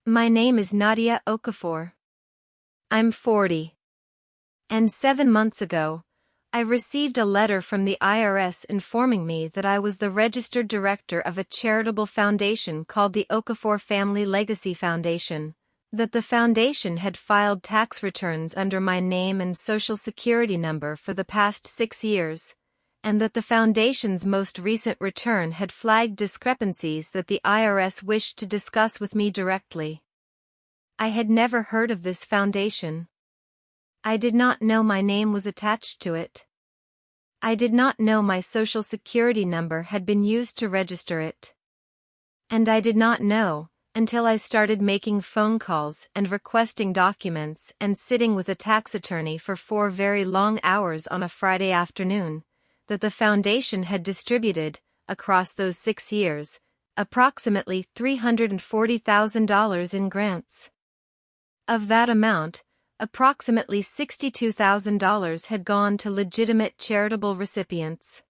My name is Nadia Okafor. I'm 40. And 7 months ago, I received a letter from the IRS informing me that I was the registered director of a charitable foundation called the Okafor Family Legacy Foundation, that the foundation had filed tax returns under my name and social security number for the past 6 years, and that the foundation's most recent return had flagged discrepancies that the IRS wished to discuss with me directly. I had never heard of this foundation. I did not know my name was attached to it. I did not know my social security number had been used to register it. And I did not know, until I started making phone calls and requesting documents and sitting with a tax attorney for 4 very long hours on a Friday afternoon, that the foundation had distributed, across those 6 years, approximately $340,000 in grants. Of that amount, approximately $62,000 had gone to legitimate charitable recipients.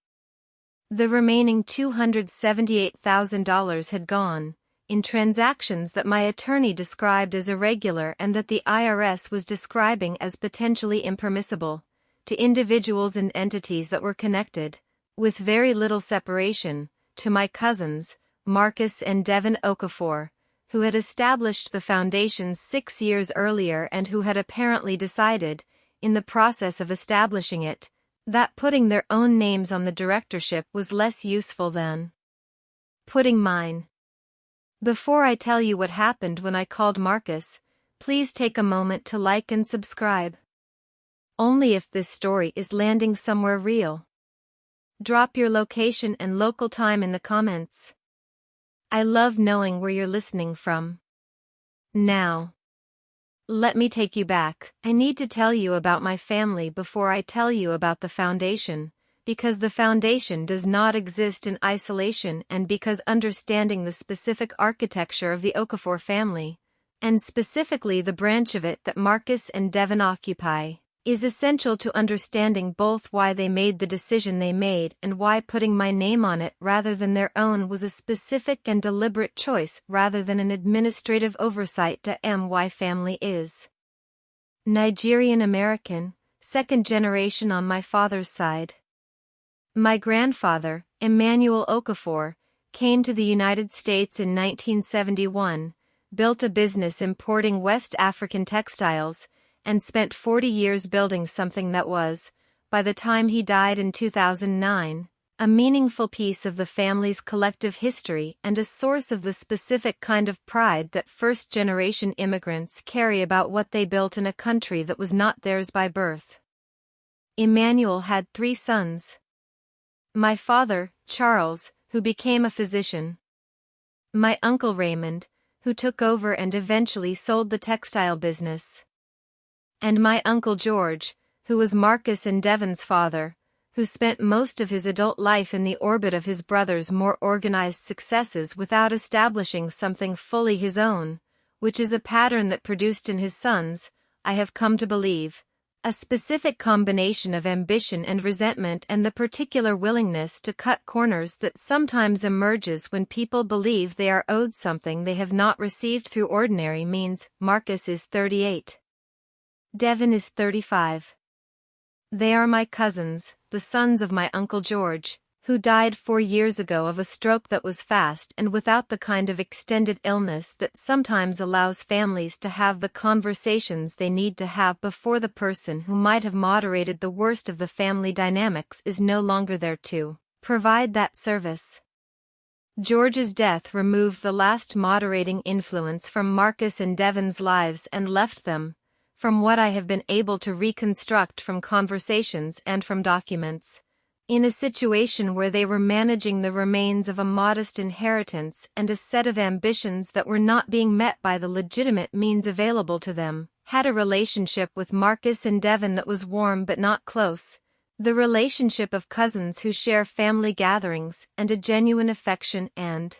The remaining $278,000 had gone, in transactions that my attorney described as irregular and that the IRS was describing as potentially impermissible, to individuals and entities that were connected, with very little separation, to my cousins, Marcus and Devon Okafor, who had established the foundation 6 years earlier and who had apparently decided, in the process of establishing it, that putting their own names on the directorship was less useful than putting mine. Before I tell you what happened when I called Marcus, please take a moment to like and subscribe. Only if this story is landing somewhere real. Drop your location and local time in the comments. I love knowing where you're listening from. Now, let me take you back. I need to tell you about my family before I tell you about the foundation, because the foundation does not exist in isolation and because understanding the specific architecture of the Okafor family, and specifically the branch of it that Marcus and Devon occupy, is essential to understanding both why they made the decision they made and why putting my name on it rather than their own was a specific and deliberate choice rather than an administrative oversight to my family is Nigerian American, second generation on my father's side. My grandfather, Emmanuel Okafor, came to the United States in 1971, built a business importing West African textiles, and spent 40 years building something that was, by the time he died in 2009, a meaningful piece of the family's collective history and a source of the specific kind of pride that first-generation immigrants carry about what they built in a country that was not theirs by birth. Emmanuel had 3 sons. My father, Charles, who became a physician. My uncle Raymond, who took over and eventually sold the textile business. And my uncle George, who was Marcus and Devon's father, who spent most of his adult life in the orbit of his brother's more organized successes without establishing something fully his own, which is a pattern that produced in his sons, I have come to believe, a specific combination of ambition and resentment and the particular willingness to cut corners that sometimes emerges when people believe they are owed something they have not received through ordinary means. Marcus is 38. Devon is 35. They are my cousins, the sons of my Uncle George, who died 4 years ago of a stroke that was fast and without the kind of extended illness that sometimes allows families to have the conversations they need to have before the person who might have moderated the worst of the family dynamics is no longer there to provide that service. George's death removed the last moderating influence from Marcus and Devon's lives and left them, from what I have been able to reconstruct from conversations and from documents, in a situation where they were managing the remains of a modest inheritance and a set of ambitions that were not being met by the legitimate means available to them, had a relationship with Marcus and Devon that was warm but not close, the relationship of cousins who share family gatherings and a genuine affection and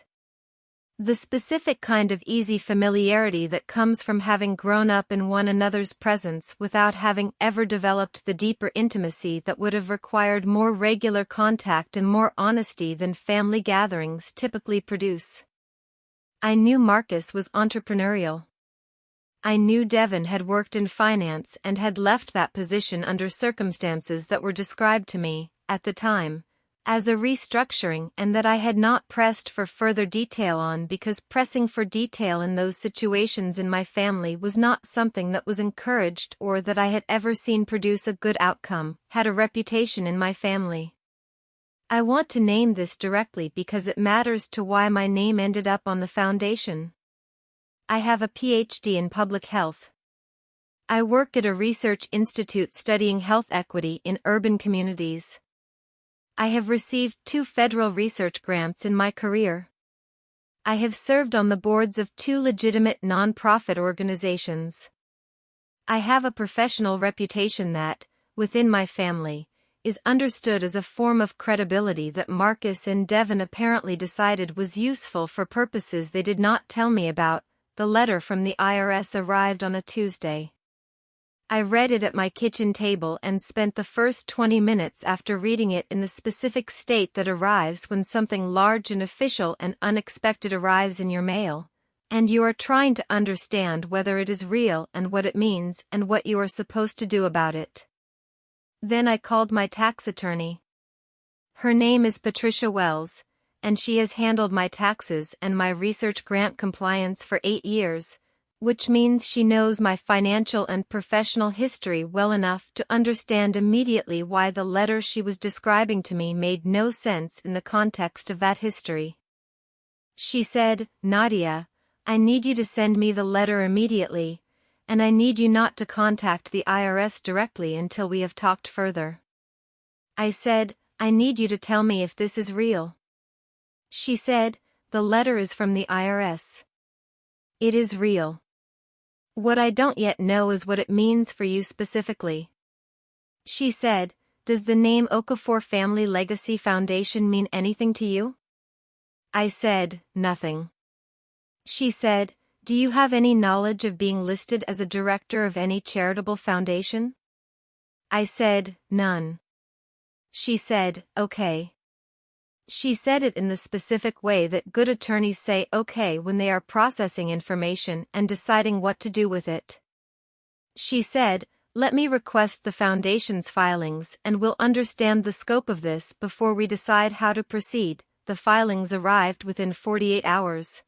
the specific kind of easy familiarity that comes from having grown up in one another's presence without having ever developed the deeper intimacy that would have required more regular contact and more honesty than family gatherings typically produce. I knew Marcus was entrepreneurial. I knew Devon had worked in finance and had left that position under circumstances that were described to me, at the time, as a restructuring, and that I had not pressed for further detail on because pressing for detail in those situations in my family was not something that was encouraged or that I had ever seen produce a good outcome, had a reputation in my family. I want to name this directly because it matters to why my name ended up on the foundation. I have a PhD in public health. I work at a research institute studying health equity in urban communities. I have received 2 federal research grants in my career. I have served on the boards of 2 legitimate nonprofit organizations. I have a professional reputation that, within my family, is understood as a form of credibility that Marcus and Devon apparently decided was useful for purposes they did not tell me about. The letter from the IRS arrived on a Tuesday. I read it at my kitchen table and spent the first 20 minutes after reading it in the specific state that arrives when something large and official and unexpected arrives in your mail, and you are trying to understand whether it is real and what it means and what you are supposed to do about it. Then I called my tax attorney. Her name is Patricia Wells, and she has handled my taxes and my research grant compliance for 8 years, which means she knows my financial and professional history well enough to understand immediately why the letter she was describing to me made no sense in the context of that history. She said, "Nadia, I need you to send me the letter immediately, and I need you not to contact the IRS directly until we have talked further." I said, "I need you to tell me if this is real." She said, "The letter is from the IRS. It is real. What I don't yet know is what it means for you specifically." She said, "Does the name Okafor Family Legacy Foundation mean anything to you?" I said, "Nothing." She said, "Do you have any knowledge of being listed as a director of any charitable foundation?" I said, "None." She said, "Okay." She said it in the specific way that good attorneys say okay when they are processing information and deciding what to do with it. She said, "Let me request the foundation's filings and we'll understand the scope of this before we decide how to proceed." The filings arrived within 48 hours.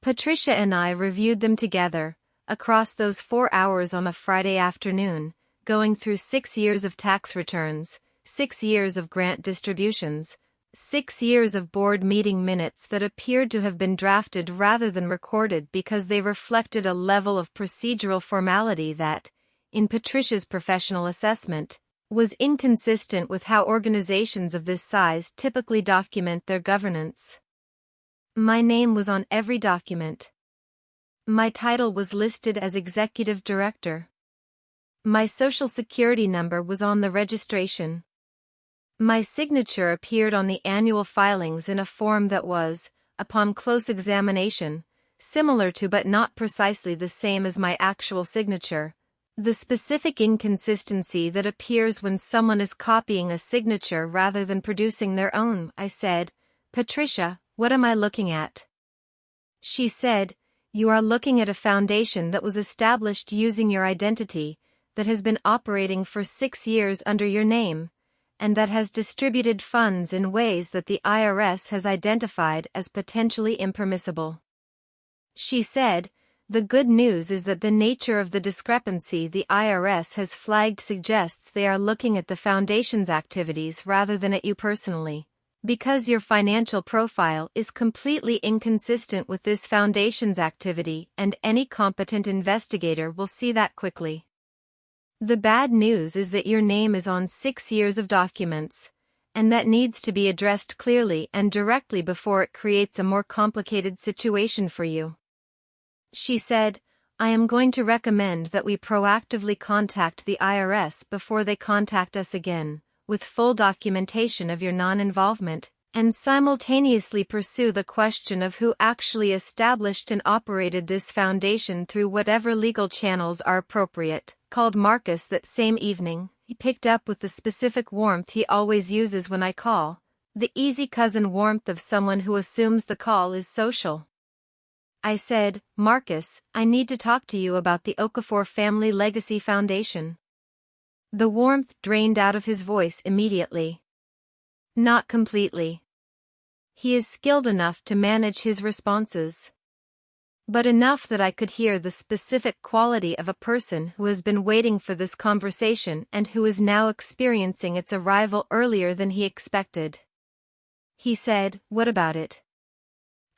Patricia and I reviewed them together, across those 4 hours on a Friday afternoon, going through 6 years of tax returns, 6 years of grant distributions, 6 years of board meeting minutes that appeared to have been drafted rather than recorded because they reflected a level of procedural formality that, in Patricia's professional assessment, was inconsistent with how organizations of this size typically document their governance. My name was on every document. My title was listed as Executive Director. My Social Security number was on the registration. My signature appeared on the annual filings in a form that was, upon close examination, similar to but not precisely the same as my actual signature. The specific inconsistency that appears when someone is copying a signature rather than producing their own. I said, "Patricia, what am I looking at?" She said, "You are looking at a foundation that was established using your identity, that has been operating for 6 years under your name, and that has distributed funds in ways that the IRS has identified as potentially impermissible." She said, "The good news is that the nature of the discrepancy the IRS has flagged suggests they are looking at the foundation's activities rather than at you personally, because your financial profile is completely inconsistent with this foundation's activity, and any competent investigator will see that quickly. The bad news is that your name is on 6 years of documents, and that needs to be addressed clearly and directly before it creates a more complicated situation for you." She said, "I am going to recommend that we proactively contact the IRS before they contact us again, with full documentation of your non-involvement, and simultaneously pursue the question of who actually established and operated this foundation through whatever legal channels are appropriate." Called Marcus that same evening. He picked up with the specific warmth he always uses when I call, the easy cousin warmth of someone who assumes the call is social. I said, Marcus, I need to talk to you about the Okafor Family Legacy Foundation. The warmth drained out of his voice immediately. Not completely. He is skilled enough to manage his responses, but enough that I could hear the specific quality of a person who has been waiting for this conversation and who is now experiencing its arrival earlier than he expected. He said, what about it?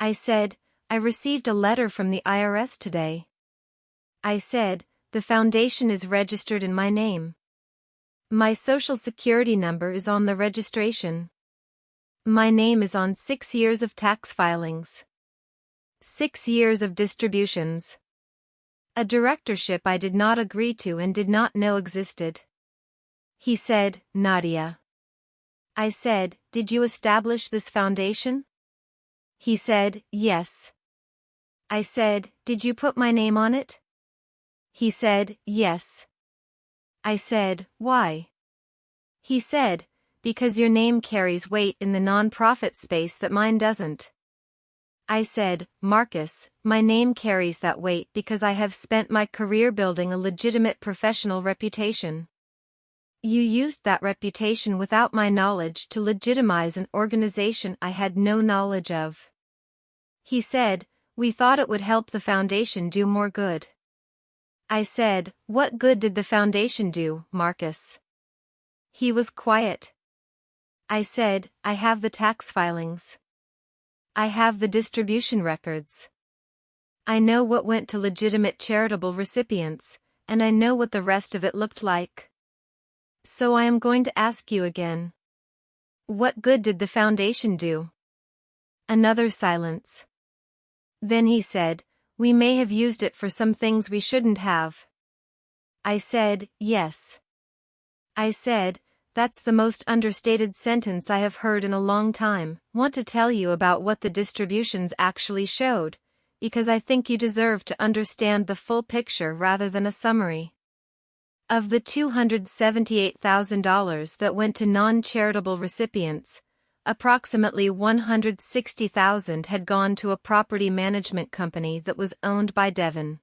I said, I received a letter from the IRS today. I said, the foundation is registered in my name. My social security number is on the registration. My name is on 6 years of tax filings. 6 years of distributions. A directorship I did not agree to and did not know existed. He said, Nadia. I said, did you establish this foundation? He said, yes. I said, did you put my name on it? He said, yes. I said, why? He said, because your name carries weight in the non-profit space that mine doesn't. I said, Marcus, my name carries that weight because I have spent my career building a legitimate professional reputation. You used that reputation without my knowledge to legitimize an organization I had no knowledge of. He said, we thought it would help the foundation do more good. I said, what good did the foundation do, Marcus? He was quiet. I said, I have the tax filings. I have the distribution records. I know what went to legitimate charitable recipients, and I know what the rest of it looked like. So I am going to ask you again. What good did the foundation do? Another silence. Then he said, we may have used it for some things we shouldn't have. I said, yes. I said, that's the most understated sentence I have heard in a long time. Want to tell you about what the distributions actually showed, because I think you deserve to understand the full picture rather than a summary. Of the $278,000 that went to non-charitable recipients, approximately $160,000 had gone to a property management company that was owned by Devon.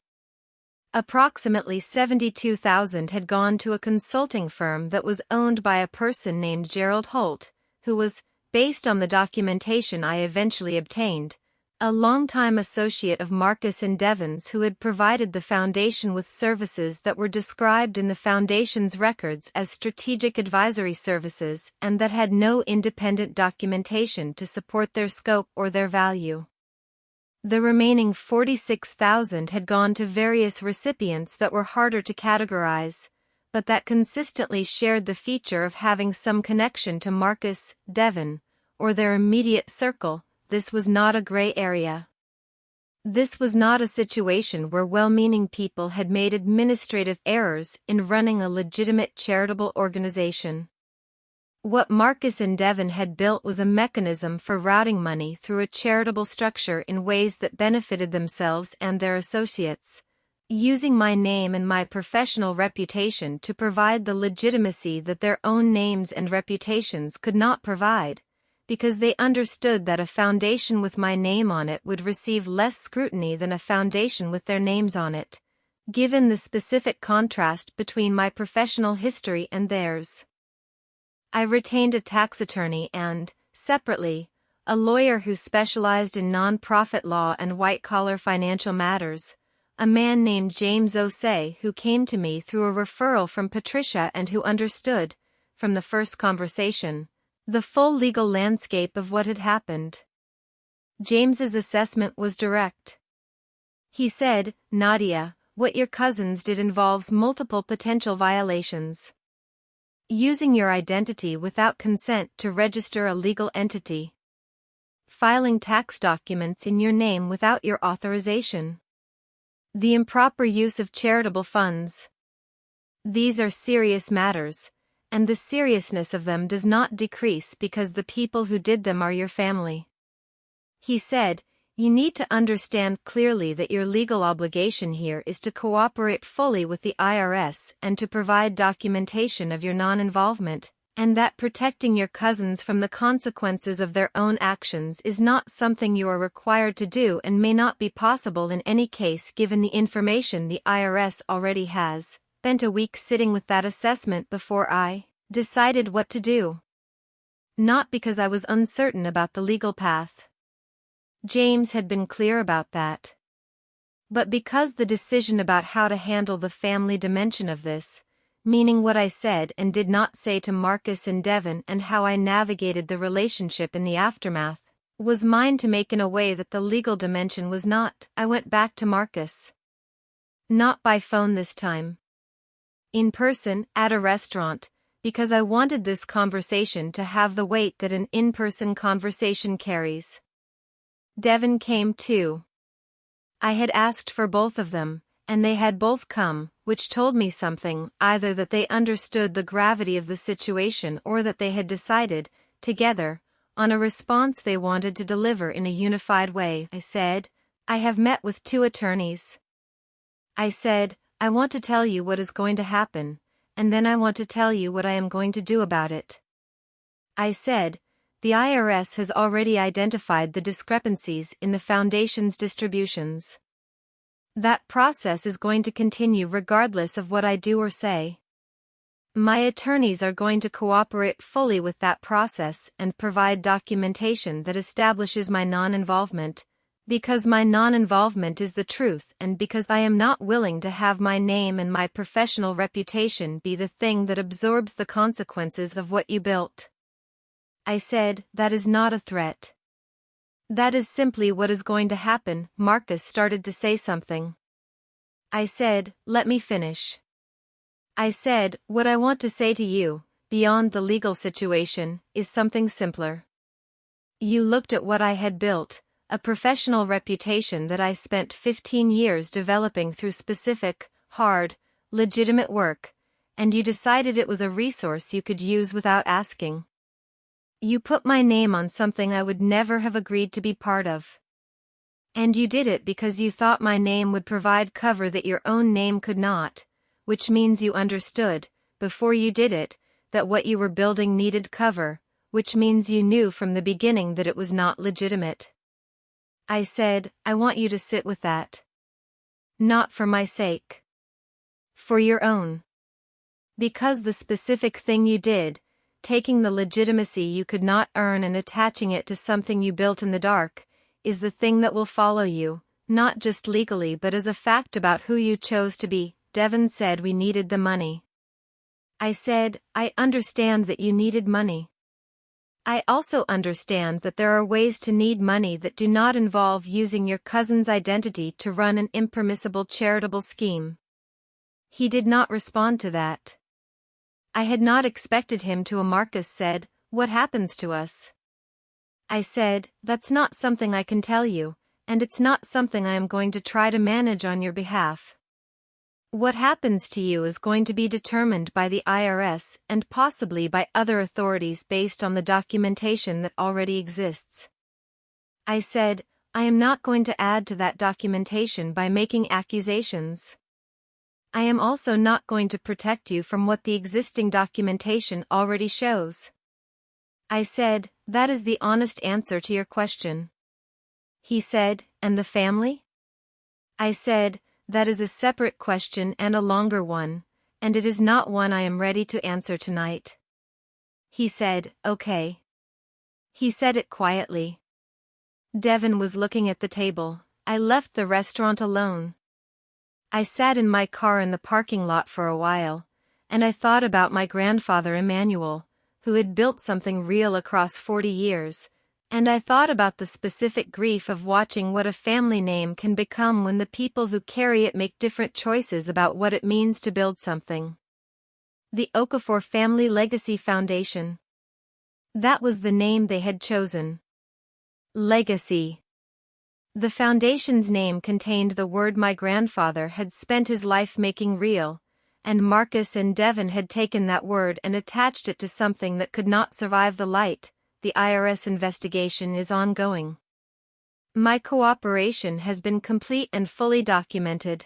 Approximately $72,000 had gone to a consulting firm that was owned by a person named Gerald Holt, who was, based on the documentation I eventually obtained, a longtime associate of Marcus and Devon's who had provided the foundation with services that were described in the foundation's records as strategic advisory services and that had no independent documentation to support their scope or their value. The remaining $46,000 had gone to various recipients that were harder to categorize, but that consistently shared the feature of having some connection to Marcus, Devon, or their immediate circle. This was not a gray area. This was not a situation where well-meaning people had made administrative errors in running a legitimate charitable organization. What Marcus and Devon had built was a mechanism for routing money through a charitable structure in ways that benefited themselves and their associates, using my name and my professional reputation to provide the legitimacy that their own names and reputations could not provide, because they understood that a foundation with my name on it would receive less scrutiny than a foundation with their names on it, given the specific contrast between my professional history and theirs. I retained a tax attorney and, separately, a lawyer who specialized in non-profit law and white-collar financial matters, a man named James Osei who came to me through a referral from Patricia and who understood, from the first conversation, the full legal landscape of what had happened. James's assessment was direct. He said, Nadia, what your cousins did involves multiple potential violations. Using your identity without consent to register a legal entity. Filing tax documents in your name without your authorization. The improper use of charitable funds. These are serious matters, and the seriousness of them does not decrease because the people who did them are your family. He said, you need to understand clearly that your legal obligation here is to cooperate fully with the IRS and to provide documentation of your non-involvement, and that protecting your cousins from the consequences of their own actions is not something you are required to do and may not be possible in any case given the information the IRS already has. Spent a week sitting with that assessment before I decided what to do. Not because I was uncertain about the legal path. James had been clear about that. But because the decision about how to handle the family dimension of this, meaning what I said and did not say to Marcus and Devon and how I navigated the relationship in the aftermath, was mine to make in a way that the legal dimension was not. I went back to Marcus. Not by phone this time. In person, at a restaurant, because I wanted this conversation to have the weight that an in-person conversation carries. Devon came too. I had asked for both of them, and they had both come, which told me something, either that they understood the gravity of the situation or that they had decided, together, on a response they wanted to deliver in a unified way. I said, I have met with 2 attorneys. I said, I want to tell you what is going to happen, and then I want to tell you what I am going to do about it. I said, the IRS has already identified the discrepancies in the foundation's distributions. That process is going to continue regardless of what I do or say. My attorneys are going to cooperate fully with that process and provide documentation that establishes my non-involvement, because my non-involvement is the truth and because I am not willing to have my name and my professional reputation be the thing that absorbs the consequences of what you built. I said, that is not a threat. That is simply what is going to happen. Marcus started to say something. I said, let me finish. I said, what I want to say to you, beyond the legal situation, is something simpler. You looked at what I had built, a professional reputation that I spent 15 years developing through specific, hard, legitimate work, and you decided it was a resource you could use without asking. You put my name on something I would never have agreed to be part of. And you did it because you thought my name would provide cover that your own name could not, which means you understood, before you did it, that what you were building needed cover, which means you knew from the beginning that it was not legitimate. I said, I want you to sit with that. Not for my sake. For your own. Because the specific thing you did, taking the legitimacy you could not earn and attaching it to something you built in the dark, is the thing that will follow you, not just legally but as a fact about who you chose to be. Devon said we needed the money. I said, I understand that you needed money. I also understand that there are ways to need money that do not involve using your cousin's identity to run an impermissible charitable scheme. He did not respond to that. I had not expected him to. Marcus said, what happens to us? I said, that's not something I can tell you, and it's not something I am going to try to manage on your behalf. What happens to you is going to be determined by the IRS and possibly by other authorities based on the documentation that already exists. I said, I am not going to add to that documentation by making accusations. I am also not going to protect you from what the existing documentation already shows. I said, that is the honest answer to your question. He said, and the family? I said, that is a separate question and a longer one, and it is not one I am ready to answer tonight. He said, okay. He said it quietly. Devon was looking at the table. I left the restaurant alone. I sat in my car in the parking lot for a while, and I thought about my grandfather Emmanuel, who had built something real across 40 years, and I thought about the specific grief of watching what a family name can become when the people who carry it make different choices about what it means to build something. The Okafor Family Legacy Foundation. That was the name they had chosen. Legacy. The foundation's name contained the word my grandfather had spent his life making real, and Marcus and Devon had taken that word and attached it to something that could not survive the light. The IRS investigation is ongoing. My cooperation has been complete and fully documented.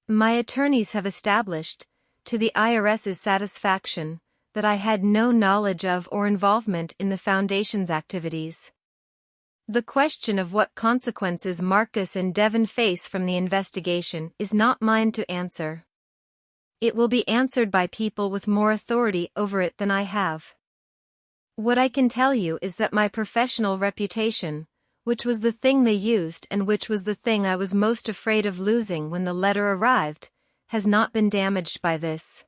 My attorneys have established, to the IRS's satisfaction, that I had no knowledge of or involvement in the Foundation's activities. The question of what consequences Marcus and Devon face from the investigation is not mine to answer. It will be answered by people with more authority over it than I have. What I can tell you is that my professional reputation, which was the thing they used and which was the thing I was most afraid of losing when the letter arrived, has not been damaged by this.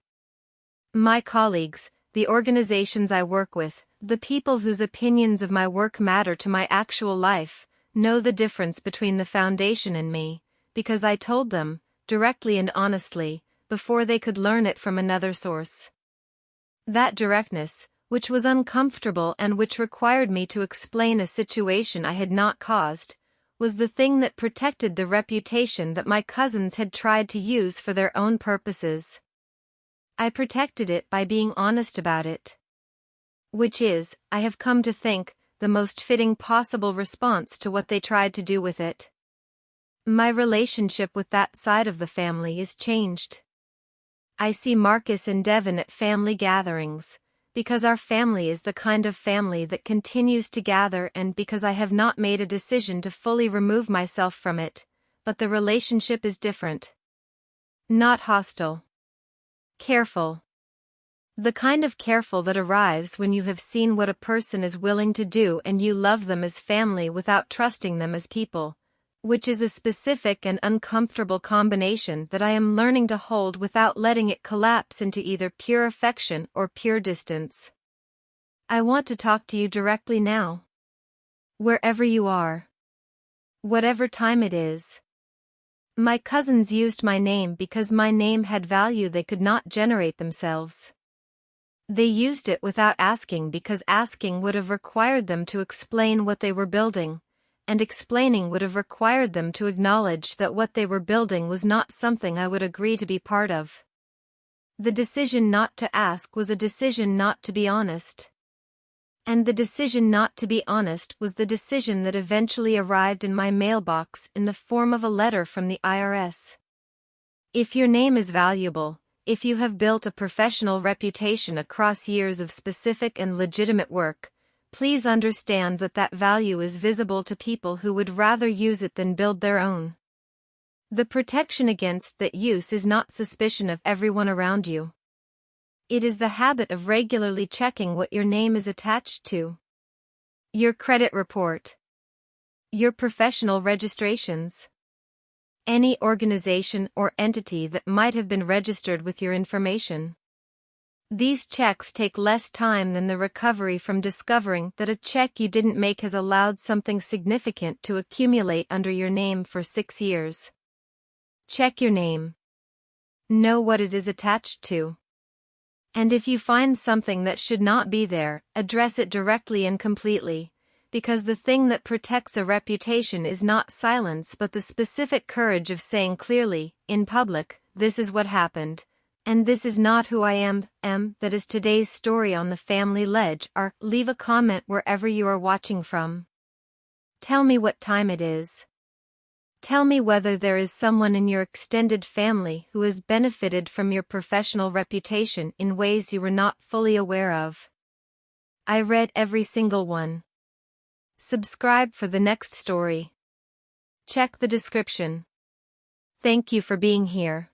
My colleagues, the organizations I work with, the people whose opinions of my work matter to my actual life, know the difference between the Foundation and me, because I told them, directly and honestly, before they could learn it from another source. That directness, which was uncomfortable and which required me to explain a situation I had not caused, was the thing that protected the reputation that my cousins had tried to use for their own purposes. I protected it by being honest about it. Which is, I have come to think, the most fitting possible response to what they tried to do with it. My relationship with that side of the family is changed. I see Marcus and Devon at family gatherings, because our family is the kind of family that continues to gather, and because I have not made a decision to fully remove myself from it, but the relationship is different. Not hostile. Careful. The kind of careful that arrives when you have seen what a person is willing to do and you love them as family without trusting them as people, which is a specific and uncomfortable combination that I am learning to hold without letting it collapse into either pure affection or pure distance. I want to talk to you directly now. Wherever you are. Whatever time it is. My cousins used my name because my name had value they could not generate themselves. They used it without asking because asking would have required them to explain what they were building, and explaining would have required them to acknowledge that what they were building was not something I would agree to be part of. The decision not to ask was a decision not to be honest. And the decision not to be honest was the decision that eventually arrived in my mailbox in the form of a letter from the IRS. If your name is valuable, if you have built a professional reputation across years of specific and legitimate work, please understand that that value is visible to people who would rather use it than build their own. The protection against that use is not suspicion of everyone around you. It is the habit of regularly checking what your name is attached to. Your credit report. Your professional registrations. Any organization or entity that might have been registered with your information. These checks take less time than the recovery from discovering that a check you didn't make has allowed something significant to accumulate under your name for 6 years. Check your name. Know what it is attached to. And if you find something that should not be there, address it directly and completely. Because the thing that protects a reputation is not silence but the specific courage of saying clearly, in public, this is what happened, and this is not who I am. That is today's story on the Family Ledge. Leave a comment wherever you are watching from. Tell me what time it is. Tell me whether there is someone in your extended family who has benefited from your professional reputation in ways you were not fully aware of. I read every single one. Subscribe for the next story. Check the description. Thank you for being here.